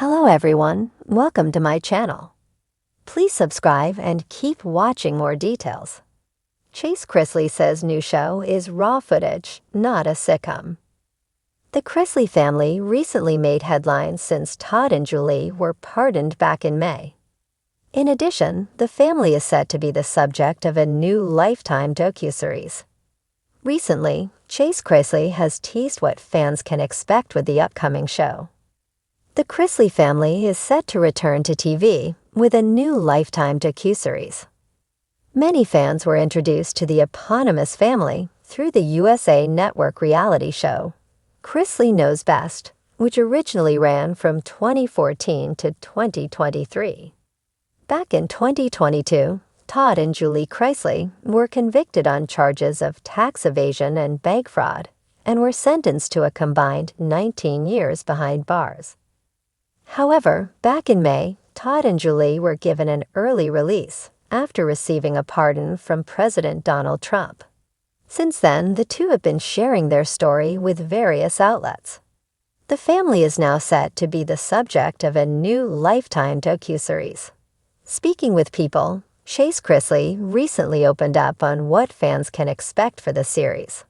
Hello everyone, welcome to my channel. Please subscribe and keep watching more details. Chase Chrisley says new show is raw footage, not a sitcom. The Chrisley family recently made headlines since Todd and Julie were pardoned back in May. In addition, the family is set to be the subject of a new Lifetime docuseries. Recently, Chase Chrisley has teased what fans can expect with the upcoming show. The Chrisley family is set to return to TV with a new Lifetime docuseries. Many fans were introduced to the eponymous family through the USA Network reality show, Chrisley Knows Best, which originally ran from 2014 to 2023. Back in 2022, Todd and Julie Chrisley were convicted on charges of tax evasion and bank fraud and were sentenced to a combined 19 years behind bars. However, back in May, Todd and Julie were given an early release after receiving a pardon from President Donald Trump. Since then, the two have been sharing their story with various outlets. The family is now set to be the subject of a new Lifetime docuseries. Speaking with People, Chase Chrisley recently opened up on what fans can expect for the series.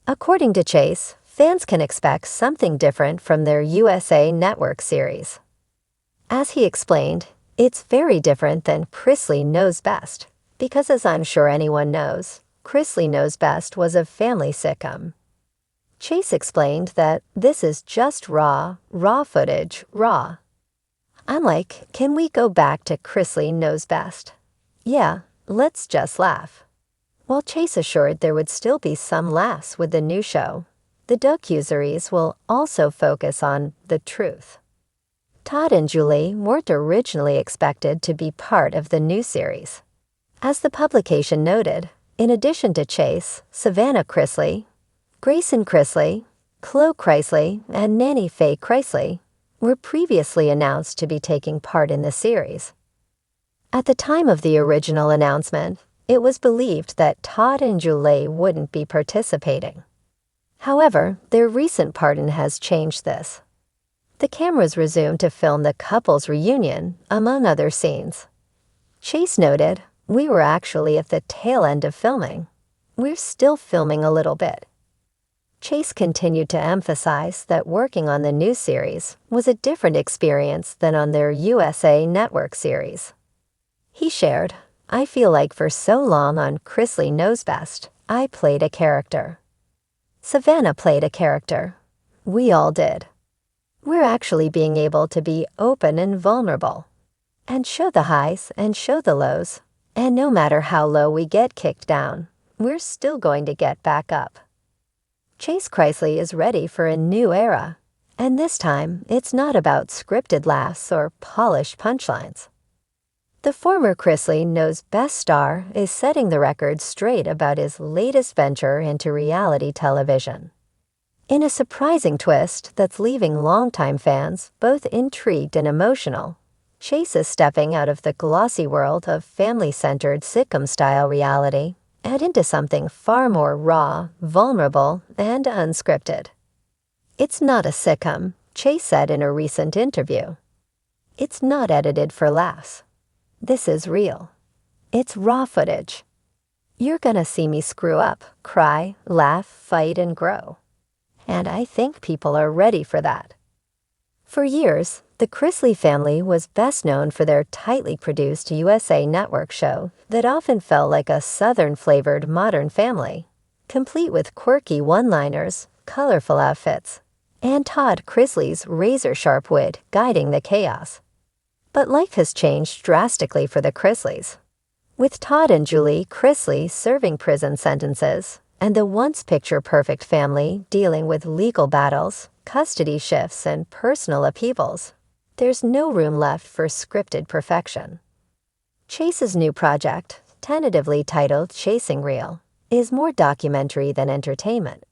According to Chase, fans can expect something different from their USA Network series. As he explained, it's very different than Chrisley Knows Best, because as I'm sure anyone knows, Chrisley Knows Best was a family sitcom. Chase explained that this is just raw footage, raw. I'm like, can we go back to Chrisley Knows Best? Yeah, let's just laugh. While Chase assured there would still be some laughs with the new show, the docuseries will also focus on the truth. Todd and Julie weren't originally expected to be part of the new series. As the publication noted, in addition to Chase, Savannah Chrisley, Grayson Chrisley, Chloe Chrisley, and Nanny Faye Chrisley were previously announced to be taking part in the series. At the time of the original announcement, it was believed that Todd and Julie wouldn't be participating. However, their recent pardon has changed this. The cameras resumed to film the couple's reunion, among other scenes. Chase noted, "We were actually at the tail end of filming. We're still filming a little bit." Chase continued to emphasize that working on the new series was a different experience than on their USA Network series. He shared, "I feel like for so long on Chrisley Knows Best, I played a character. Savannah played a character. We all did. We're actually being able to be open and vulnerable, and show the highs and show the lows, and no matter how low we get kicked down, we're still going to get back up." Chase Chrisley is ready for a new era, and this time it's not about scripted laughs or polished punchlines. The former Chrisley Knows Best star is setting the record straight about his latest venture into reality television. In a surprising twist that's leaving longtime fans both intrigued and emotional, Chase is stepping out of the glossy world of family-centered sitcom-style reality and into something far more raw, vulnerable, and unscripted. "It's not a sitcom," Chase said in a recent interview. "It's not edited for laughs. This is real. It's raw footage. You're gonna see me screw up, cry, laugh, fight, and grow. And I think people are ready for that." For years, the Chrisley family was best known for their tightly produced USA Network show that often felt like a Southern-flavored modern family, complete with quirky one-liners, colorful outfits, and Todd Chrisley's razor-sharp wit guiding the chaos. But life has changed drastically for the Chrisleys. With Todd and Julie Chrisley serving prison sentences, and the once picture-perfect family dealing with legal battles, custody shifts, and personal upheavals, there's no room left for scripted perfection. Chase's new project, tentatively titled Chasing Real, is more documentary than entertainment.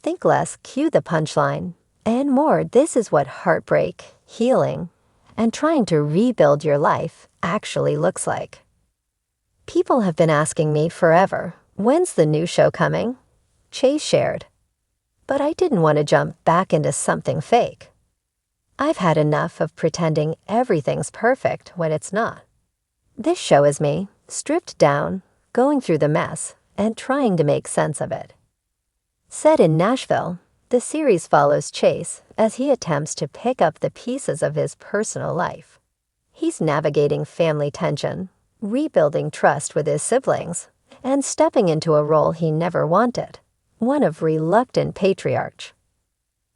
Think less, cue the punchline, and more, this is what heartbreak, healing, and trying to rebuild your life actually looks like. "People have been asking me forever, when's the new show coming?" Chase shared. "But I didn't want to jump back into something fake. I've had enough of pretending everything's perfect when it's not. This show is me, stripped down, going through the mess, and trying to make sense of it. Set in Nashville, the series follows Chase as he attempts to pick up the pieces of his personal life. He's navigating family tension, rebuilding trust with his siblings, and stepping into a role he never wanted, one of reluctant patriarch.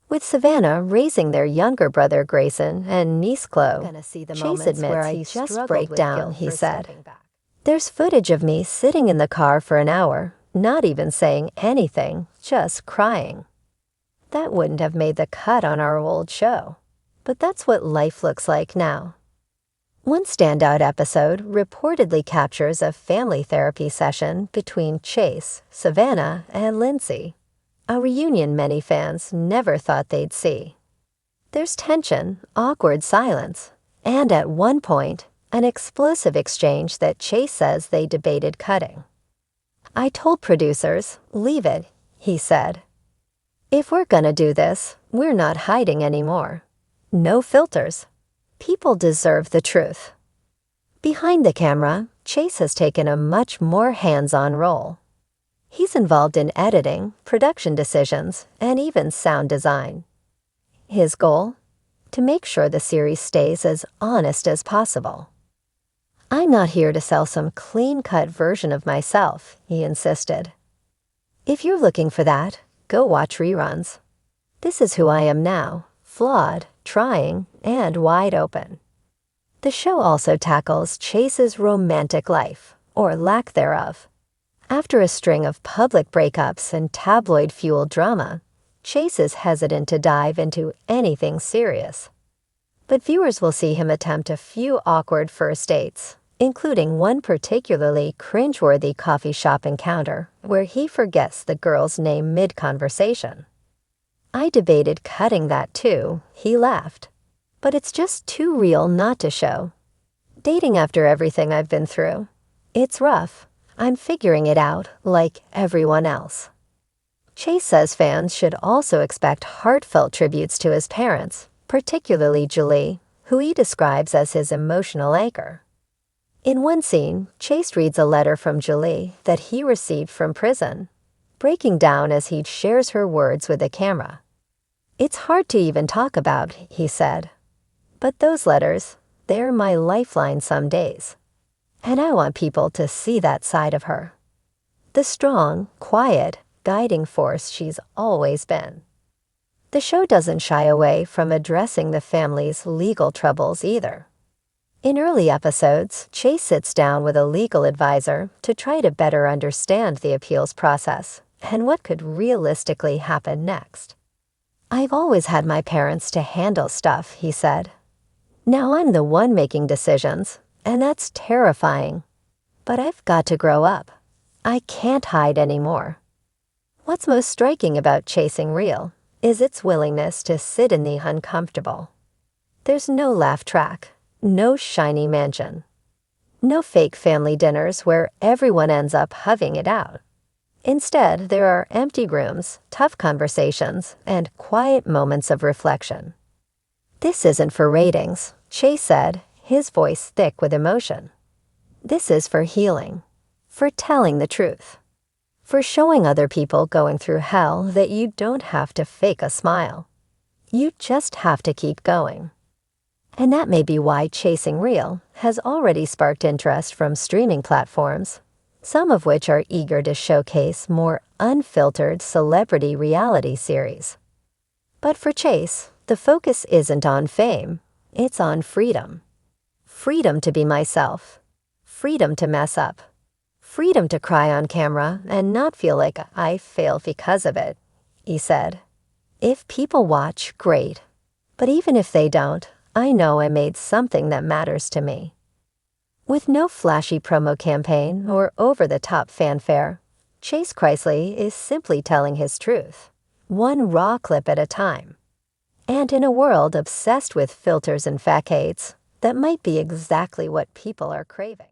With Savannah raising their younger brother Grayson and niece Chloe, Chase admits where I just break down, he said. There's footage of me sitting in the car for an hour, not even saying anything, just crying. That wouldn't have made the cut on our old show, but that's what life looks like now. One standout episode reportedly captures a family therapy session between Chase, Savannah, and Lindsay, a reunion many fans never thought they'd see. There's tension, awkward silence, and at one point, an explosive exchange that Chase says they debated cutting. I told producers, leave it, he said. If we're gonna do this, we're not hiding anymore. No filters. People deserve the truth. Behind the camera, Chase has taken a much more hands-on role. He's involved in editing, production decisions, and even sound design. His goal? To make sure the series stays as honest as possible. I'm not here to sell some clean-cut version of myself, he insisted. If you're looking for that, go watch reruns. This is who I am now, flawed, trying, and wide open. The show also tackles Chase's romantic life, or lack thereof. After a string of public breakups and tabloid-fueled drama, Chase is hesitant to dive into anything serious. But viewers will see him attempt a few awkward first dates, including one particularly cringeworthy coffee shop encounter where he forgets the girl's name mid-conversation. I debated cutting that too, he laughed. But it's just too real not to show. Dating after everything I've been through. It's rough. I'm figuring it out like everyone else. Chase says fans should also expect heartfelt tributes to his parents, particularly Julie, who he describes as his emotional anchor. In one scene, Chase reads a letter from Julie that he received from prison, breaking down as he shares her words with the camera. It's hard to even talk about, he said. But those letters, they're my lifeline some days. And I want people to see that side of her. The strong, quiet, guiding force she's always been. The show doesn't shy away from addressing the family's legal troubles either. In early episodes, Chase sits down with a legal advisor to try to better understand the appeals process and what could realistically happen next. I've always had my parents to handle stuff, he said. Now I'm the one making decisions, and that's terrifying. But I've got to grow up. I can't hide anymore. What's most striking about Chasing Real is its willingness to sit in the uncomfortable. There's no laugh track, no shiny mansion, no fake family dinners where everyone ends up hugging it out. Instead, there are empty rooms, tough conversations, and quiet moments of reflection. This isn't for ratings, Chase said, his voice thick with emotion. This is for healing, for telling the truth, for showing other people going through hell that you don't have to fake a smile. You just have to keep going. And that may be why Chasing Real has already sparked interest from streaming platforms, some of which are eager to showcase more unfiltered celebrity reality series. But for Chase, the focus isn't on fame, it's on freedom. Freedom to be myself. Freedom to mess up. Freedom to cry on camera and not feel like I failed because of it, he said. If people watch, great. But even if they don't, I know I made something that matters to me. With no flashy promo campaign or over-the-top fanfare, Chase Chrisley is simply telling his truth, one raw clip at a time. And in a world obsessed with filters and facades, that might be exactly what people are craving.